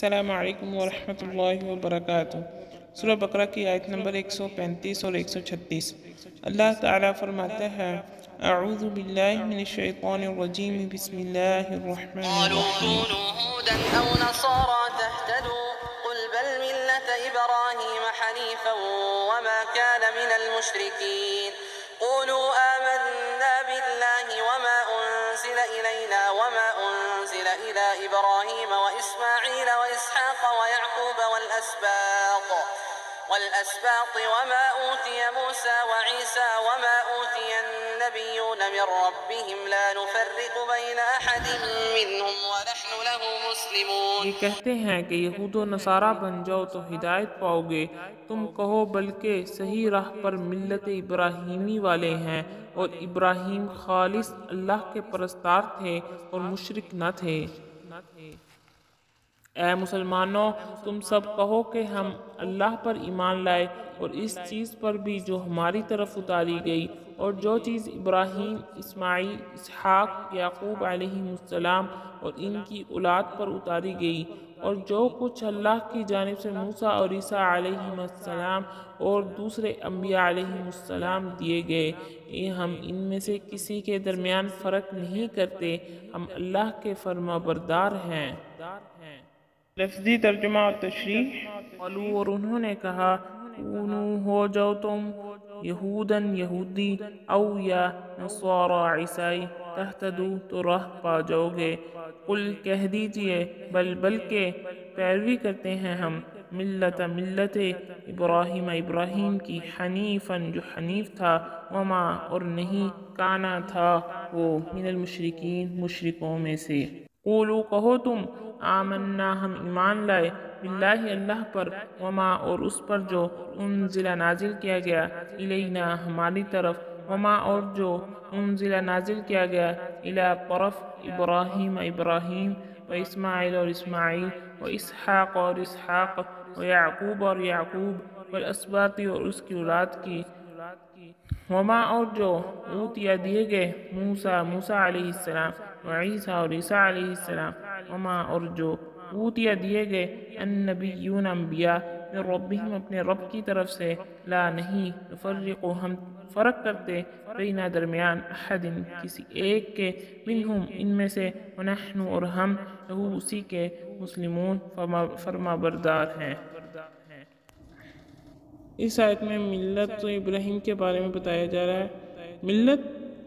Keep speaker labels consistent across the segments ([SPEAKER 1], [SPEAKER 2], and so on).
[SPEAKER 1] السلام علیکم ورحمۃ اللہ وبرکاتہ۔ سورہ بقرہ کی آیت نمبر 135 اور 136۔ اللہ تعالیٰ فرماتے ہیں اعوذ باللہ من الشیطان الرجیم بسم اللہ الرحمن
[SPEAKER 2] قالوا
[SPEAKER 1] الرحیم۔
[SPEAKER 2] كونوا هودا أو نصارى تهتدوا قل بل ملة إبراهيم حنيفا وما كان من المشركين قولوا آمنا بالله وما أنزل إلينا وما أنزل إلى إبراهيم وإسماعيل وإسحاق ويعقوب والأسباط وما أوتي موسى وعيسى وما أوتي النبيون من ربهم لا نفرق بين أحد منهم ونحن له مسلمون۔
[SPEAKER 1] یہ کہتے ہیں کہ یہود و نصارہ بن جاؤ تو ہدایت پاؤ گے، تم کہو بلکہ صحیح راہ پر ملت ابراہیمی والے ہیں، اور ابراہیم خالص اللہ کے پرستار تھے اور مشرک نہ تھے۔ اے مسلمانوں، تم سب کہو کہ ہم اللہ پر ایمان لائے اور اس چیز پر بھی جو ہماری طرف اتاری گئی، اور جو چیز ابراہیم، اسماعیل، اسحاق، یعقوب علیہ السلام اور ان کی اولاد پر اتاری گئی، اور جو کچھ اللہ کی جانب سے موسیٰ اور عیسیٰ علیہ السلام اور دوسرے انبیاء علیہ السلام دیے گئے، ہم ان میں سے کسی کے درمیان فرق نہیں کرتے، ہم اللہ کے فرما بردار ہیں۔ لفظی ترجمہ اور تشریح۔ قالوا، اور انہوں نے کہا، کونو، ہو جاؤ تم، یہودن، یہودی، او یا نصارا، عیسائی، تہتدو، تو راہ پا جاؤ گے۔ قل، کہہ دیجئے، بلکہ پیروی کرتے ہیں ہم ملت ابراہیم، ابراہیم کی، حنیفاً، جو حنیف تھا، وما، اور نہیں، کانا، تھا وہ، من المشرکین، مشرکوں میں سے۔ قولو، کہو تم، آمنا، ہم ایمان لائے، باللہ، اللہ پر، وما، اور اس پر جو انزل، نازل کیا گیا، الینا، ہماری طرف، وما، اور جو انزل، نازل کیا گیا، الی، طرف، ابراہیم، ابراہیم، و اسماعیل، اور اسماعیل، و اسحاق، اور اسحاق، و یعقوب، اور یعقوب، والاسباط، اور اس کی اولاد کی، وما، اور جو اوتیا دیے گئے، موسیٰ علیہ السلام، و عیسیٰ، اور عیسیٰ علیہ السلام، وما، اور جو اوتیا دیے گئے، النبیون، انبیاء، من ربہم، اپنے رب کی طرف سے، لا، نہیں، نفرق، ہم فرق کرتے، بین، درمیان، احد، کسی ایک کے، منہم، ان میں سے، ونحن، اور ہم، لہو، اسی کے، مسلمون، فرما بردار ہیں۔ اس آیت میں ملت ابراہیم کے بارے میں بتایا جا رہا ہے۔ ملت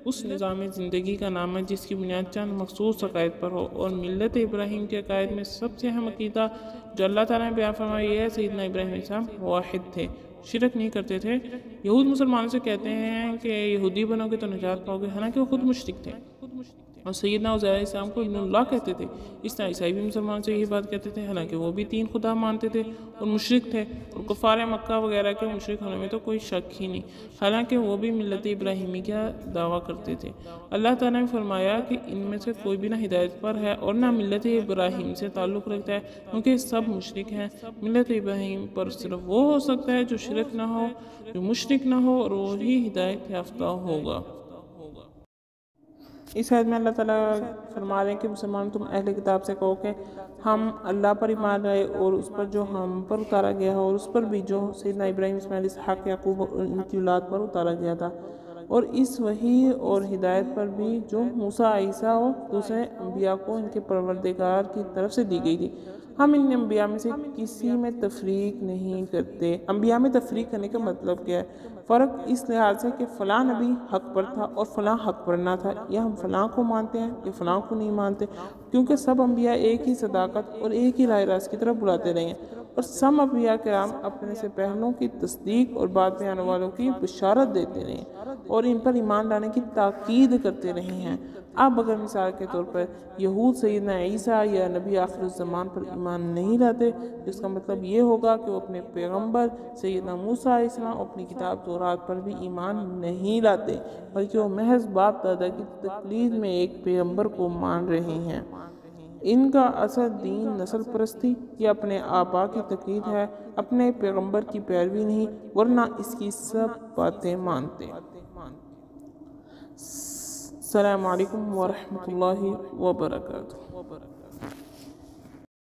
[SPEAKER 1] اس نظام زندگی کا نام ہے جس کی بنیاد چند مخصوص عقائد پر ہو، اور ملت ابراہیم کے عقائد میں سب سے اہم عقیدہ جو اللہ تعالیٰ نے بیان فرمایا یہ ہے، سیدنا ابراہیم علیہ السلام واحد تھے، شرک نہیں کرتے تھے۔ یہود مسلمانوں سے کہتے ہیں کہ یہودی بنو گے تو نجات پاؤ گے، حالانکہ وہ خود مشرک تھے، اور سیدنا عزیر علیہ السلام کو ابن اللہ کہتے تھے۔ اس طرح عیسائی بھی مسلمانوں سے یہی بات کہتے تھے، حالانکہ وہ بھی تین خدا مانتے تھے اور مشرک تھے، اور کفار مکہ وغیرہ کے مشرک ہونے میں تو کوئی شک ہی نہیں، حالانکہ وہ بھی ملت ابراہیمی کا دعویٰ کرتے تھے۔ اللہ تعالیٰ نے فرمایا کہ ان میں سے کوئی بھی نہ ہدایت پر ہے اور نہ ملت ابراہیم سے تعلق رکھتا ہے، کیونکہ سب مشرک ہیں۔ ملت ابراہیم پر صرف وہ ہو سکتا ہے جو شرک نہ ہو، جو مشرک نہ ہو، اور وہی ہدایت یافتہ ہوگا۔ اس آیت میں اللہ تعالیٰ فرما رہے ہیں کہ مسلمان، تم اہل کتاب سے کہو کہ ہم اللہ پر ایمان لائے اور اس پر جو ہم پر اتارا گیا ہے، اور اس پر بھی جو سیدنا ابراہیم، اسماعیل، اسحاق، یعقوب اور ان کی اولاد پر اتارا گیا تھا، اور اس وحی اور ہدایت پر بھی جو موسیٰ، عیسیٰ اور دوسرے انبیاء کو ان کے پروردگار کی طرف سے دی گئی تھی۔ ہم ان انبیاء میں سے کسی میں تفریق نہیں کرتے۔ انبیاء میں تفریق کرنے کا مطلب کیا ہے؟ فرق اس لحاظ سے کہ فلاں نبی حق پر تھا اور فلاں حق پر نہ تھا، یا ہم فلاں کو مانتے ہیں یا فلاں کو نہیں مانتے، کیونکہ سب انبیاء ایک ہی صداقت اور ایک ہی راہ راست کی طرف بلاتے رہے ہیں، اور سب انبیاء کرام اپنے سے پہلوں کی تصدیق اور بعد میں آنے والوں کی بشارت دیتے رہے ہیں اور ان پر ایمان لانے کی تاکید کرتے رہے ہیں۔ اب اگر مثال کے طور پر یہود سیدنا عیسیٰ یا نبی آخر الزمان پر ایمان نہیں لاتے، جس کا مطلب یہ ہوگا کہ وہ اپنے پیغمبر سیدنا موسیٰ علیہ السلام اپنی کتاب تورات پر بھی ایمان نہیں لاتے، بلکہ وہ محض باپ دادا کی تقلید میں ایک پیغمبر کو مان رہے ہیں۔ ان کا اصل دین نسل پرستی یا اپنے آبا کی تقلید ہے، اپنے پیغمبر کی پیروی نہیں، ورنہ اس کی سب باتیں مانتے۔ السلام علیکم ورحمۃ اللہ وبرکاتہ۔